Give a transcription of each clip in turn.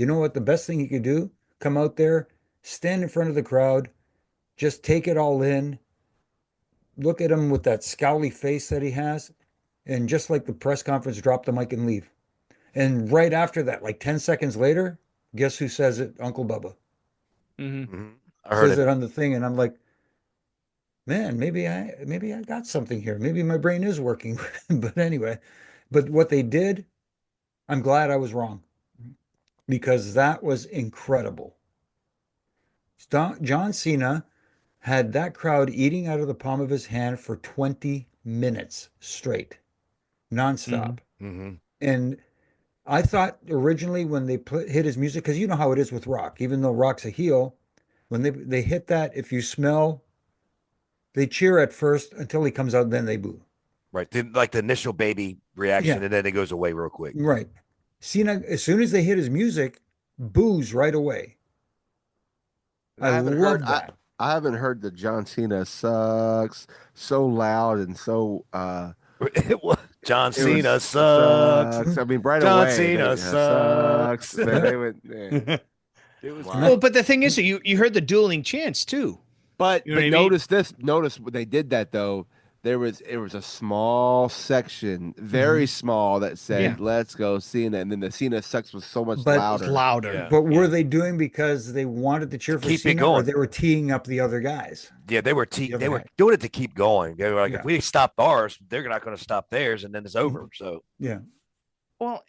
You know what? The best thing he could do, come out there, stand in front of the crowd, just take it all in, look at him with that scowly face that he has, and just like the press conference, drop the mic and leave. And right after that, like 10 seconds later, guess who says it? Uncle Bubba Hmm. I heard says it. it on the thing, and I'm like, man, maybe I got something here. Maybe my brain is working. But anyway, but what they did, I'm glad I was wrong because that was incredible. John Cena had that crowd eating out of the palm of his hand for 20 minutes straight, Hmm. nonstop. Hmm. And I thought originally when they hit his music, because you know how it is with Rock, even though Rock's a heel, when they hit that, if you smell, they cheer at first until he comes out, then they boo. Right. Like the initial baby reaction, Yeah, and then it goes away real quick. right. Cena, as soon as they hit his music, boos right away. And I I haven't heard love that. I haven't heard the John Cena sucks so loud and so John it was Cena sucks. sucks. I mean, right John away they Cena sucks. sucks. Yeah. They went. Yeah. It was And Well, that, but the thing is, you heard the dueling chants too. But You know what I mean? notice this. Notice when they did that though. It was a small section, very mhm. small, that Yeah, said "Let's go Cena," and then the Cena sucks was so much But it's louder. louder. Yeah. but were Yeah. they doing because they wanted to To cheer for keep it Cena, or going. they were teeing up the other guys, Yeah, they were the they other were guy? doing it to keep going. They were like, if Yeah, we stop ours, they're not going to stop theirs, and then it's over. So yeah. Well,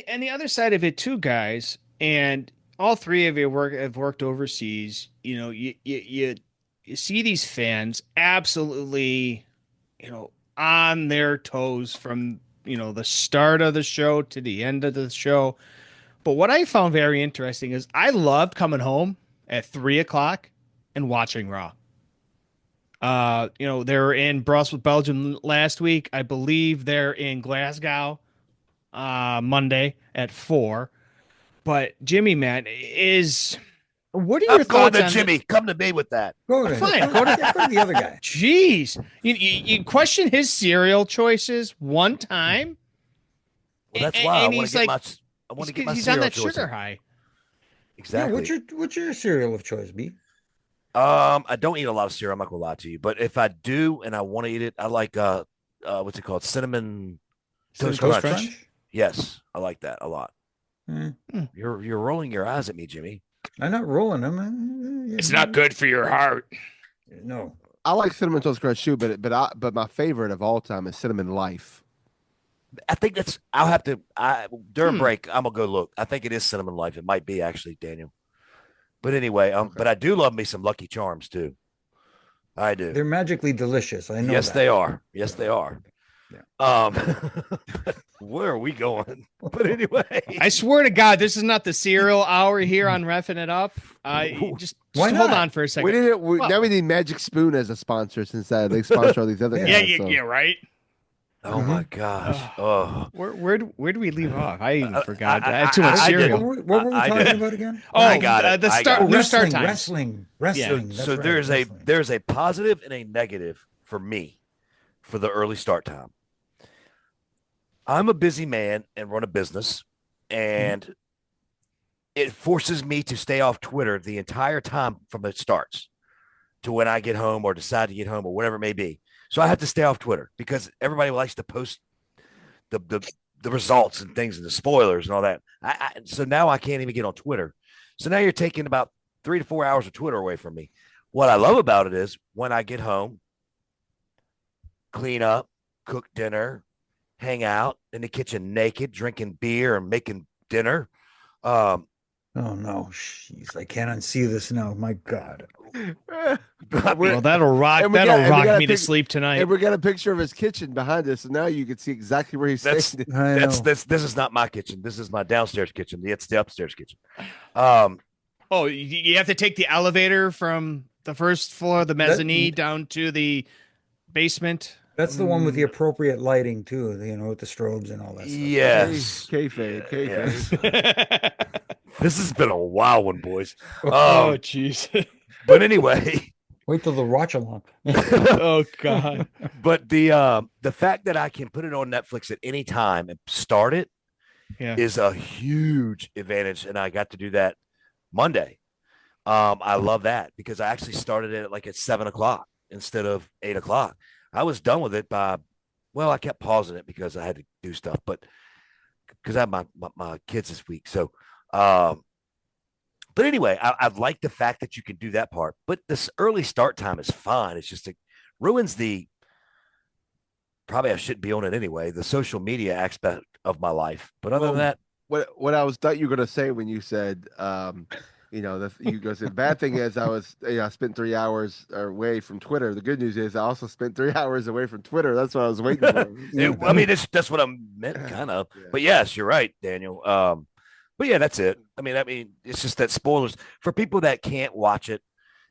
and the other side of it too, guys, and all three of you have worked overseas. You know, you see these fans absolutely, on their toes from the start of the show to the end of the show. But what I found very interesting is I loved coming home at 3 o'clock and watching Raw. They're in Brussels, Belgium last week. I believe they're in Glasgow Monday at 4. But Jimmy, man, what are I'm your going thoughts to on Jimmy. Come to me with that. Go to Fine, yeah, go to the other guy. Jeez, you question his cereal choices one time, Well, that's why and he's like, I want to get my he's on cereal that choices. sugar high. Yeah, Exactly. what's your cereal of choice, B? I don't eat a lot of cereal. I'm not gonna lie to you, but if I do and I want to eat it, I like what's it called? Cinnamon Toast Toast Crunch. Crunch? Yes, I like that a lot. Eh, You're rolling your eyes at me, Jimmy. I'm not rolling them. It's not good for your heart. No. I like cinnamon toast crunch too, but my favorite of all time is cinnamon life. I think that's. I'll have to. During Hmm. break, I'm gonna go look. I think it is Cinnamon Life. It might be actually Daniel. But anyway, Okay. but I do love me some Lucky Charms too. I do. They're magically delicious. I know Yes, that. they are. Yes, they are. Yeah. Where are we going? But anyway, I swear to God, this is not the cereal hour here on Reffing It Up. Just Why hold not? on for a We second. didn't. Well- Now we need Magic Spoon as a sponsor since they sponsor all these other Yeah. guys. Yeah, so. yeah, right. oh Mhm. my gosh. Ugh. Oh, Where do we leave off? I even forgot. I, I- had too much I did. cereal. What were we I talking did. about again? Oh, I got it. the I start got it. new start Wrestling, times. wrestling. That's so right, there's wrestling. there's a positive and a negative for me for the early start time. I'm a busy man and run a business, and it forces me to stay off Twitter the entire time from it starts to when I get home or decide to get home or whatever it may be. So I have to stay off Twitter because everybody likes to post the the results and things and the spoilers and all that. So now I can't even get on Twitter. So now you're taking about 3 to 4 hours of Twitter away from me. What I love about it is when I get home, clean up, cook dinner, hang out in the kitchen naked, drinking beer and making dinner. Um, Oh no, jeez, I can't unsee this now. My God. Well, that'll rock. And we That'll got- and we rock got a me to pic- sleep tonight. And we got a picture of his kitchen behind us, and now you can see exactly where he's That's- standing. I know. this is not my kitchen. This is my downstairs kitchen. It's the upstairs kitchen. Um, Oh, you have to take the elevator from the first floor, the mezzanine, down to the basement. That's the one with the appropriate lighting too, with the strobes and all that stuff. yes. Kayfabe. Yes. This has been a wild one, boys. Oh, jeez. But anyway, Wait till the watch along. Oh, God. but the fact that I can put it on Netflix at any time and start it Yeah. is a huge advantage, and I got to do that Monday. I love that because I actually started it like at 7 o'clock instead of 8 o'clock. I was done with it by, well, I kept pausing it because I had to do stuff, but because I have my kids this week. So, um, but anyway, I like the fact that you can do that part. But this early start time is fine. It's just it ruins the, probably I shouldn't be on it anyway, the social media aspect of my life. But other than Well, that, what I was thought you were gonna say when you said, you go say the bad thing is I spent 3 hours away from Twitter. The good news is I also spent 3 hours away from Twitter. That's what I was waiting for. Yeah. I mean, that's what I meant, kind of. Yeah. But yes, you're right, Daniel. But yeah, that's it. I mean, it's just that spoilers for people that can't watch it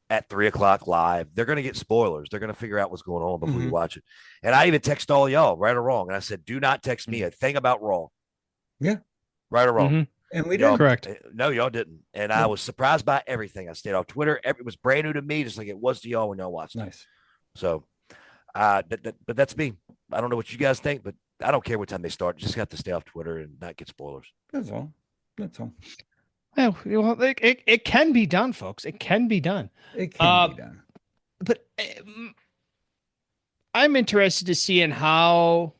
at 3 o'clock live. They're going to get spoilers. They're going to figure out what's going on before you Mhm. watch it. And I even text all y'all, right or wrong. And I said, do not text me a thing about Raw, Yeah. right or wrong. Mm-hmm. And we Y'all, didn't. Correct. no, y'all didn't. And I Nope. was surprised by everything. I stayed off Twitter. It was brand new to me, just like it was to y'all when y'all watched it. Nice. So, but that's me. I don't know what you guys think, but I don't care what time they start. Just have to stay off Twitter and not get spoilers. That's all. That's all. Well, it can be done, folks. It can be done. It can Uh, be done. but I'm interested to see in how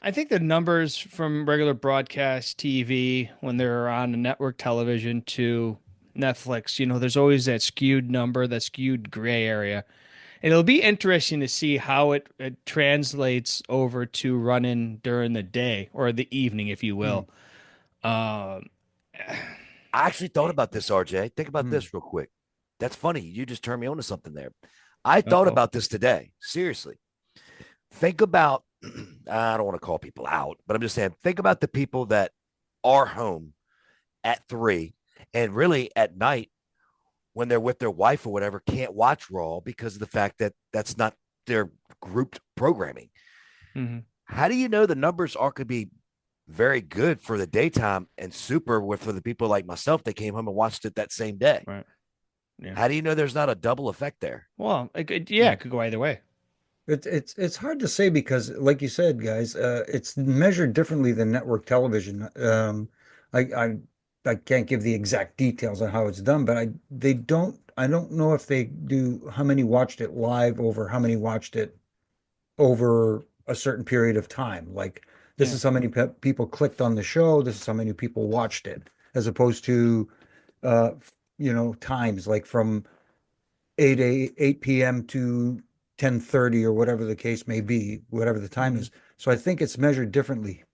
I think the numbers from regular broadcast TV when they're on a network television to Netflix, there's always that skewed number, that skewed gray area. And it'll be interesting to see how it translates over to running during the day or the evening, if you will. Um, I actually thought about this, RJ. Think about Mm. this real quick. That's funny. You just turned me on to something there. I thought uh-oh. about this today. Seriously. Think about, I don't want to call people out, but I'm just saying, think about the people that are home at 3 and really at night when they're with their wife or whatever can't watch Raw because of the fact that that's not their grouped programming. Mhm. How do you know the numbers aren't going to be very good for the daytime and super with for the people like myself that came home and watched it that same day? Right. Yeah. How do you know there's not a double effect there? Well, it could go either way. It's hard to say because, like you said, guys, it's measured differently than network television. I, I I can't give the exact details on how it's done, but I don't know if they do how many watched it live over how many watched it over a certain period of time. Like this Yeah. is how many pe people clicked on the show. This is how many people watched it, as opposed to times like from 8 p.m. to 10:30 or whatever the case may be, whatever the time Mhm. is. So I think it's measured differently